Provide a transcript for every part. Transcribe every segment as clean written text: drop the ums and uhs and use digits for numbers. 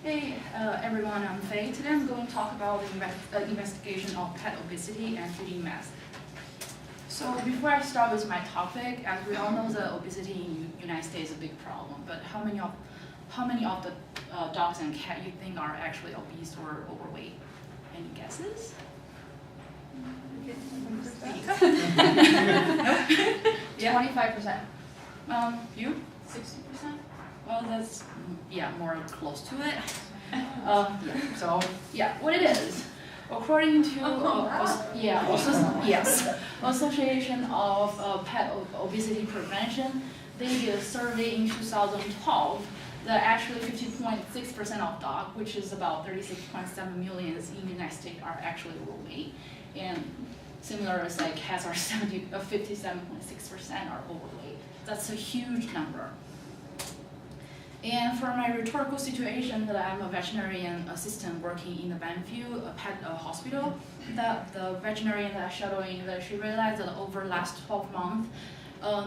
Hey everyone, I'm Faye. Today I'm going to talk about the investigation of pet obesity and feeding mess. So before I start with my topic, as we all know, the obesity in the United States is a big problem. But how many of the dogs and cats you think are actually obese or overweight? Any guesses? Yeah. 25%. You? 60%? Well, that's more close to it. What it is, according to Association of Pet Obesity Prevention, they did a survey in 2012 that actually 50.6% of dogs, which is about 36.7 million in the United States, are actually overweight, and similar as like cats are 57.6% are overweight. That's a huge number. And for my rhetorical situation that I'm a veterinarian assistant working in the Banfield pet hospital, that the veterinarian that I'm shadowing, that she realized that over the last 12 months,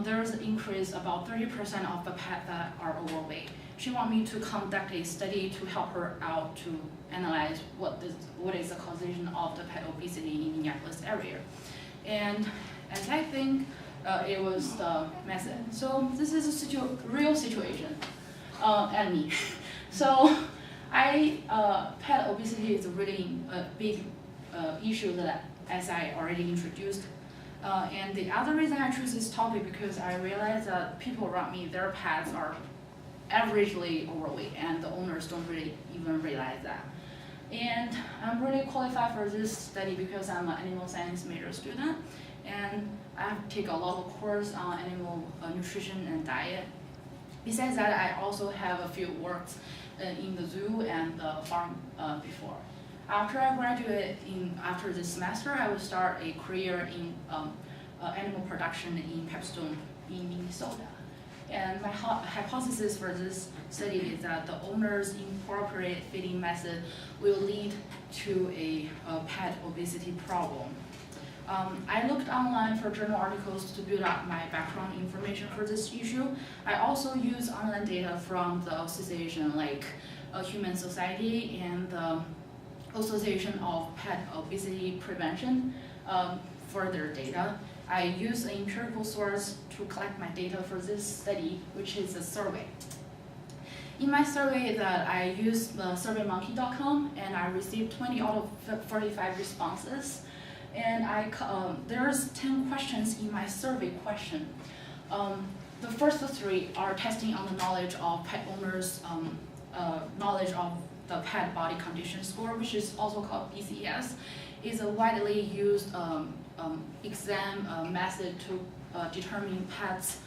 there's an increase about 30% of the pets that are overweight. She wants me to conduct a study to help her out to analyze what is the causation of the pet obesity in the Minneapolis area. And as I think it was the method. So this is a real situation. And me. So pet obesity is really a big issue that, as I already introduced. And the other reason I choose this topic because I realize that people around me, their pets are averagely overweight, and the owners don't really even realize that. And I'm really qualified for this study because I'm an animal science major student, and I have to take a lot of courses on animal nutrition and diet. Besides that, I also have a few works in the zoo and the farm before. After I graduate after this semester, I will start a career in animal production in Pepstone in Minnesota. And my hypothesis for this study is that the owner's inappropriate feeding method will lead to a pet obesity problem. I looked online for journal articles to build up my background information for this issue. I also use online data from the association like Human Society and the Association of Pet Obesity Prevention for their data. I use an empirical source to collect my data for this study, which is a survey. In my survey that I used the surveymonkey.com, and I received 20 out of 45 responses. And there's 10 questions in my survey question. The first 3 are testing on the knowledge of pet owners' knowledge of the pet body condition score, which is also called BCS. It's a widely used exam method to determine pets'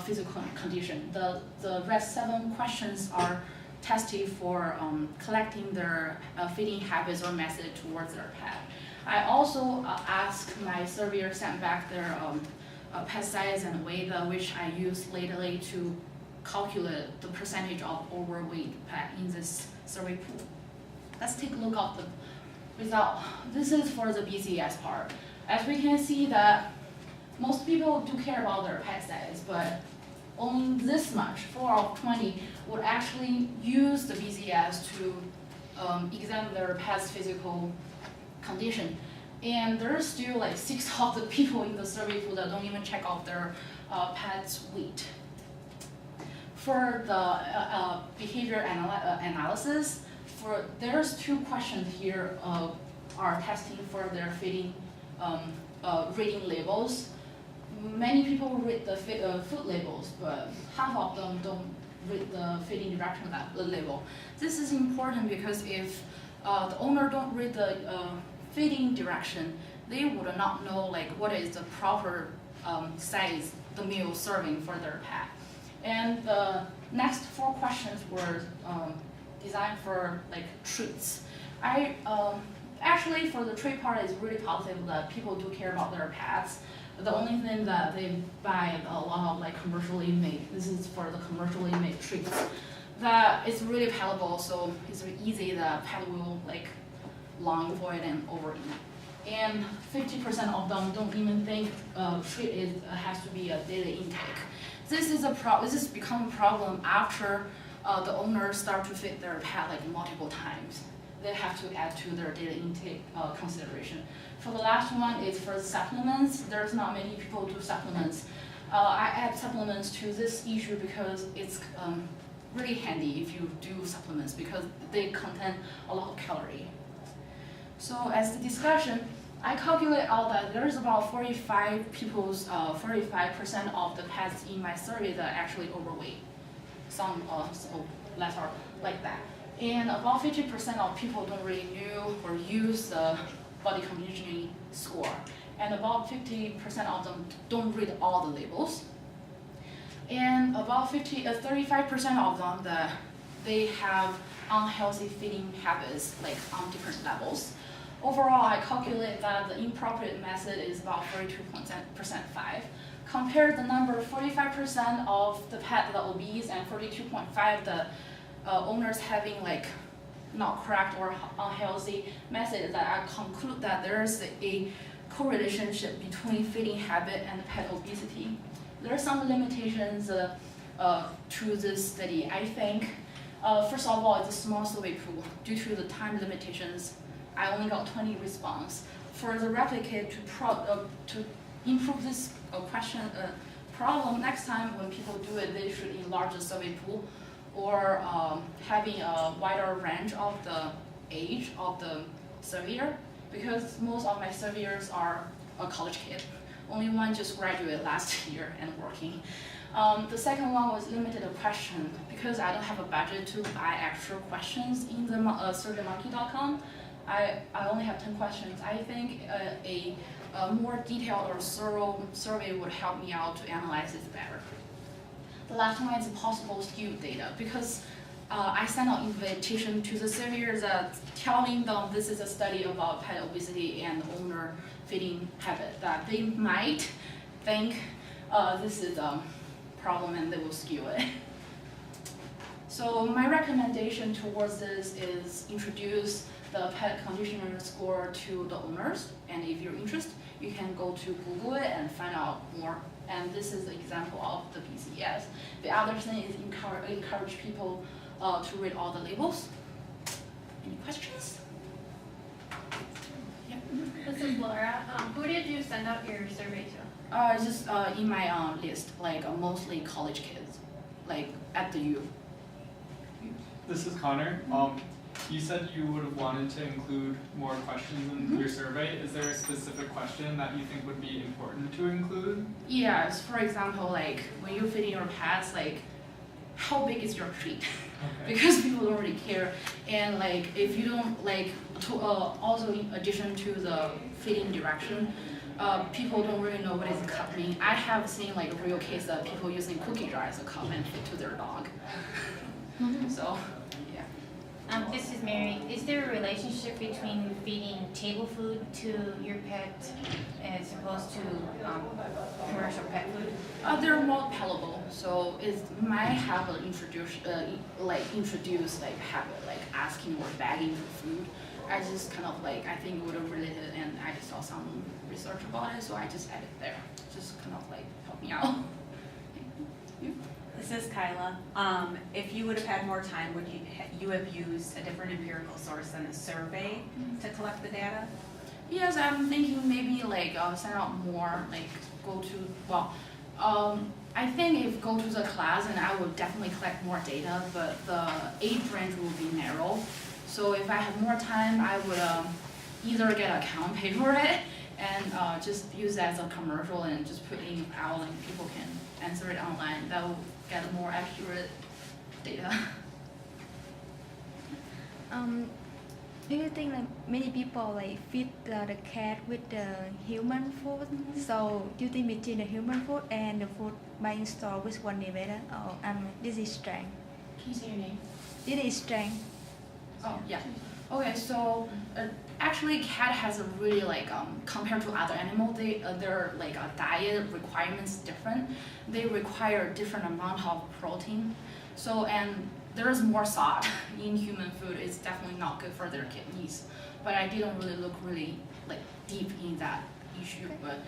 physical condition. The rest 7 questions are tested for collecting their feeding habits or method towards their pet. I also asked my surveyor send back their pet size and weight, which I used lately to calculate the percentage of overweight pet in this survey pool. Let's take a look at the result. This is for the BCS part. As we can see that most people do care about their pet size, but only this much, 4 out of 20, would actually use the BCS to examine their pet's physical condition. And there's still like 6 of the people in the survey pool that don't even check out their pet's weight. For the behavior analysis, there's 2 questions here are testing for their feeding rating labels. Many people read the food labels, but half of them don't read the feeding direction label. This is important because if the owner don't read the feeding direction, they would not know like what is the proper size the meal serving for their pet. And the next 4 questions were designed for like treats. Actually for the treat part is really positive that people do care about their pets. The only thing that they buy a lot of like commercially made. This is for the commercially made treats. That it's really palatable, so it's very easy that pet will like long for it and overeat. And 50% of them don't even think treat has to be a daily intake. This has become a problem after the owners start to feed their pet like multiple times. They have to add to their daily intake consideration. For the last one, it's for supplements. There's not many people do supplements. I add supplements to this issue because it's really handy if you do supplements because they contain a lot of calorie. So as the discussion, I calculate out that there's about 45% of the pets in my survey that are actually overweight. Some so less are like that. And about 50% of people don't really know or use the body conditioning score. And about 50% of them don't read all the labels. And about 35% of them that they have unhealthy feeding habits, like on different levels. Overall, I calculate that the inappropriate method is about 42.5. Compare the number 45% of the pet that are obese and 42.5 the owners having like not correct or unhealthy method, that I conclude that there's a correlation between feeding habit and pet obesity. There are some limitations to this study. I think, first of all, it's a small survey pool. Due to the time limitations, I only got 20 responses. For the replicate to improve this problem, next time when people do it, they should enlarge the survey pool or having a wider range of the age of the surveyor, because most of my surveyors are a college kid. Only one just graduated last year and working. The second one was limited question because I don't have a budget to buy extra questions in the surveymonkey.com. I only have 10 questions. I think a more detailed or thorough survey would help me out to analyze this better. The last one is possible skewed data because I sent out invitation to the surveyors telling them this is a study about pet obesity and owner feeding habit, that they might think this is a problem and they will skew it. So my recommendation towards this is introduce the pet conditioner score to the owners, and if you're interested, you can go to Google it and find out more. And this is an example of the PCS. The other thing is encourage people to read all the labels. Any questions? Yeah. This is Laura. Who did you send out your survey to? Just in my list, like mostly college kids, like at the U. This is Connor. You said you would have wanted to include more questions in your survey. Is there a specific question that you think would be important to include? Yes, for example, like when you're feeding your pets, like how big is your treat? Okay. Because people don't really care. And like if you don't like, also in addition to the feeding direction, people don't really know what is a cup mean. I have seen like a real case of people using cookie jar as a cup and feed to their dog. So. This is Mary. Is there a relationship between feeding table food to your pet as opposed to commercial pet food? They're more palatable, so it might have an introduce habit like asking or begging for food. I just kind of like I think it would have related, and I just saw some research about it, so I just added there. Just kind of like help me out. This is Kyla. If you would have had more time, would you have used a different empirical source than a survey to collect the data? Yes, I'm thinking maybe like send out more, like go to, well, I think if go to the class, and I would definitely collect more data, but the age range will be narrow. So if I have more time, I would either get an account, pay for it, and just use that as a commercial and just put in out and people can answer it online. That will get more accurate data. Do you think like many people like feed the cat with the human food? So do you think between the human food and the food buying store, which one is better? Or this is strength. Can you say your name? This is strength. Oh yeah. Okay, so actually, cat has a really like compared to other animals, their like diet requirements different. They require different amount of protein. So and there is more salt in human food. It's definitely not good for their kidneys. But I didn't really look really like deep in that issue. But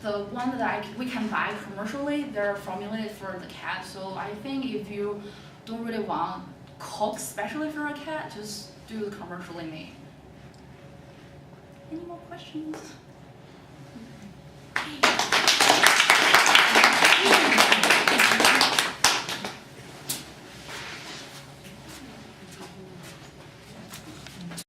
the one that we can buy commercially, they're formulated for the cat. So I think if you don't really want cook especially for a cat, just do the commercially made. Any more questions?